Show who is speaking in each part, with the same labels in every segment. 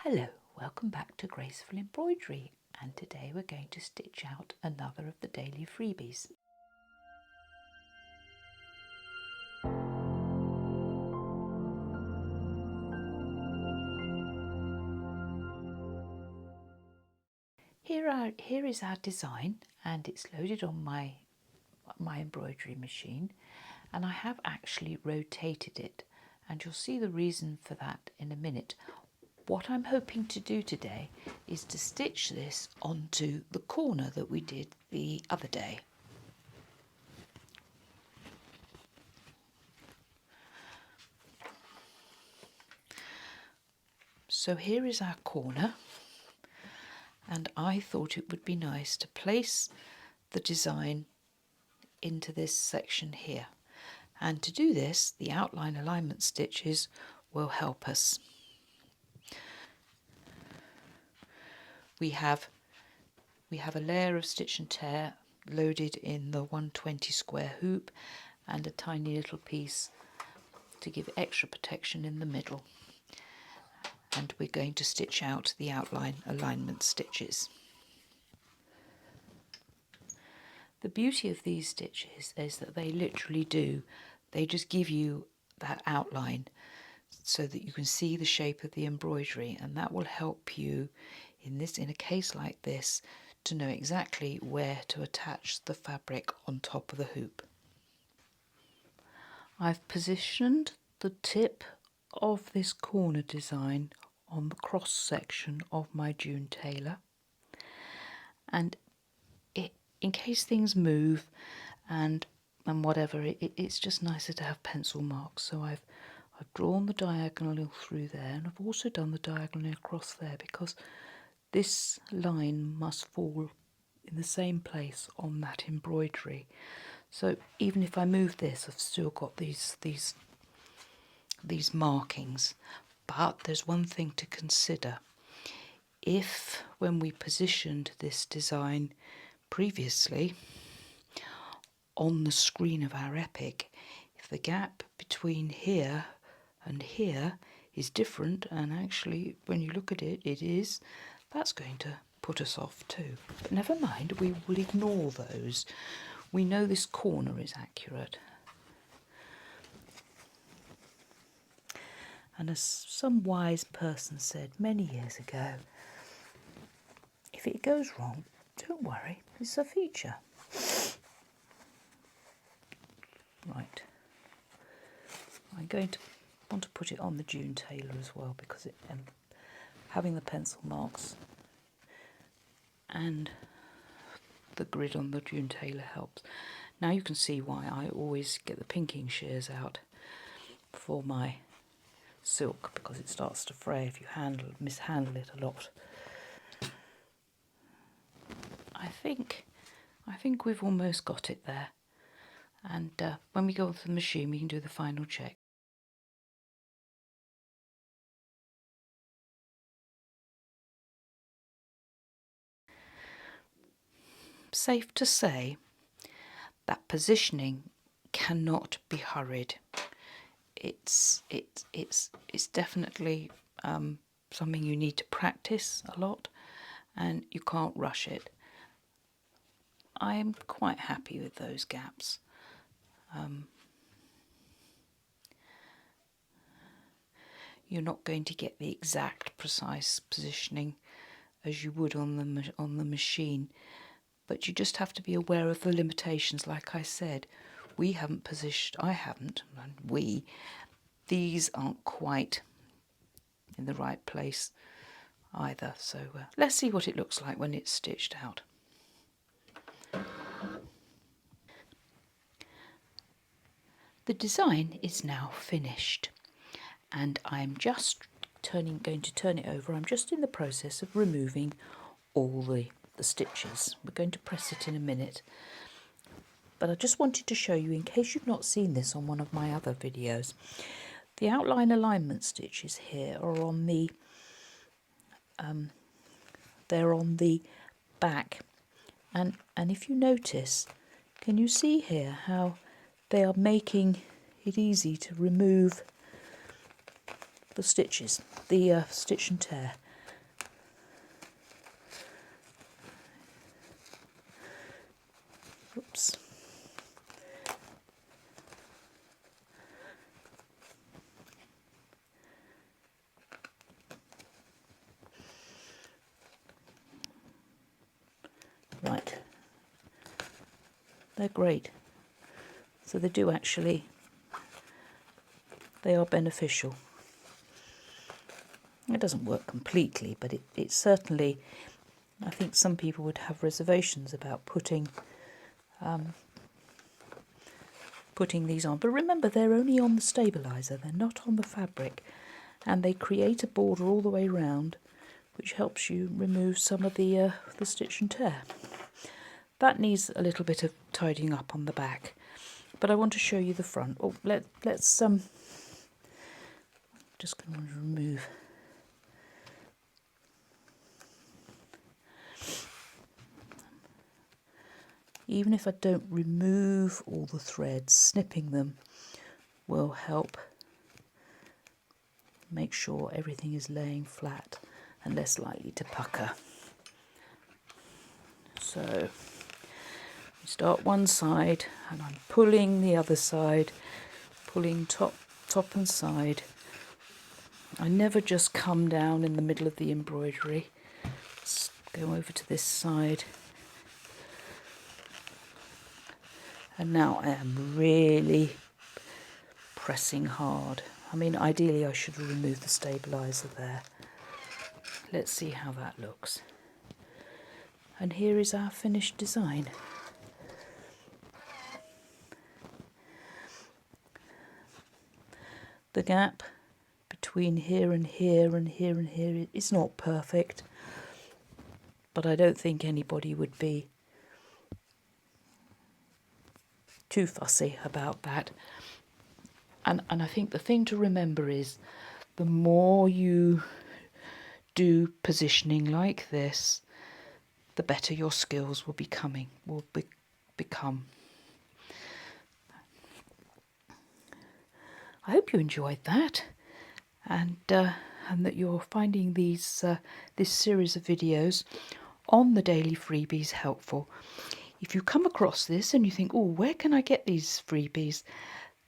Speaker 1: Hello, welcome back to Graceful Embroidery, and today we're going to stitch out another of the daily freebies. Here is our design, and it's loaded on my embroidery machine, and I have actually rotated it, and you'll see the reason for that in a minute. What I'm hoping to do today is to stitch this onto the corner that we did the other day. So here is our corner, and I thought it would be nice to place the design into this section here. And to do this, the outline alignment stitches will help us. We have a layer of stitch and tear loaded in the 120 square hoop and a tiny little piece to give extra protection in the middle. And we're going to stitch out the outline alignment stitches. The beauty of these stitches is that they literally they just give you that outline so that you can see the shape of the embroidery, and that will help you in a case like this to know exactly where to attach the fabric on top of the hoop. I've positioned the tip of this corner design on the cross section of my June Tailor, and in case things move and whatever, it's just nicer to have pencil marks. So I've drawn the diagonal through there, and I've also done the diagonal across there because this line must fall in the same place on that embroidery. So even if I move this, I've still got these markings. But there's one thing to consider. If when we positioned this design previously on the screen of our epic, if the gap between here and here is different, and actually when you look at it, that's going to put us off too. But never mind, we will ignore those. We know this corner is accurate. And as some wise person said many years ago, if it goes wrong, don't worry, it's a feature. Right. I'm going to want to put it on the June Tailor as well, because having the pencil marks and the grid on the June Tailor helps. Now you can see why I always get the pinking shears out for my silk, because it starts to fray if you mishandle it a lot. I think we've almost got it there, and when we go to the machine we can do the final check. Safe to say that positioning cannot be hurried. It's definitely something you need to practice a lot, and you can't rush it. I'm quite happy with those gaps. You're not going to get the exact precise positioning as you would on the machine, but you just have to be aware of the limitations. Like I said, I haven't, and these aren't quite in the right place either. So let's see what it looks like when it's stitched out. The design is now finished, and I'm just going to turn it over. I'm just in the process of removing all the stitches. We're going to press it in a minute, but I just wanted to show you, in case you've not seen this on one of my other videos, the outline alignment stitches here are on the they're on the back, and if you notice, can you see here how they are making it easy to remove the stitches, the stitch and tear. Oops. Right. They're great. So they do actually, they are beneficial. It doesn't work completely, but it certainly, I think some people would have reservations about putting these on. But remember, they're only on the stabiliser, they're not on the fabric. And they create a border all the way round, which helps you remove some of the stitch and tear. That needs a little bit of tidying up on the back, but I want to show you the front. Oh, let's just going to remove. Even if I don't remove all the threads, snipping them will help make sure everything is laying flat and less likely to pucker. So we start one side and I'm pulling the other side, pulling top and side. I never just come down in the middle of the embroidery. Let's go over to this side. And now I am really pressing hard. I mean, ideally I should have removed the stabiliser there. Let's see how that looks. And here is our finished design. The gap between here and here and here and here is not perfect, but I don't think anybody would be too fussy about that. And I think the thing to remember is the more you do positioning like this, the better your skills will become. I hope you enjoyed that, and that you're finding these this series of videos on the daily freebies helpful. If you come across this and you think, oh, where can I get these freebies?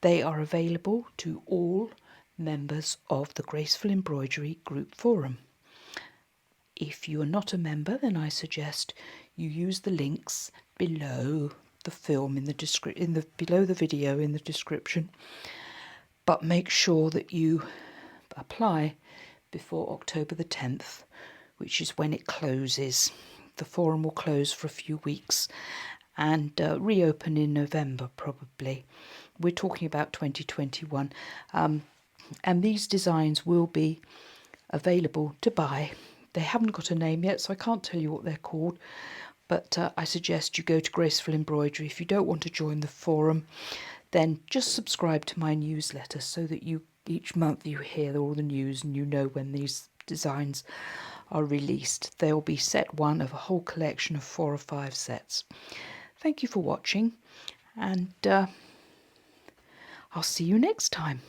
Speaker 1: They are available to all members of the Graceful Embroidery Group Forum. If you are not a member, then I suggest you use the links below the film below the video in the description. But make sure that you apply before October the 10th, which is when it closes. The forum will close for a few weeks and reopen in November probably. We're talking about 2021. And these designs will be available to buy. They haven't got a name yet, so I can't tell you what they're called. But I suggest you go to Graceful Embroidery. If you don't want to join the forum, then just subscribe to my newsletter so that each month you hear all the news and you know when these designs are released. There will be set one of a whole collection of 4 or 5 sets. Thank you for watching, and I'll see you next time.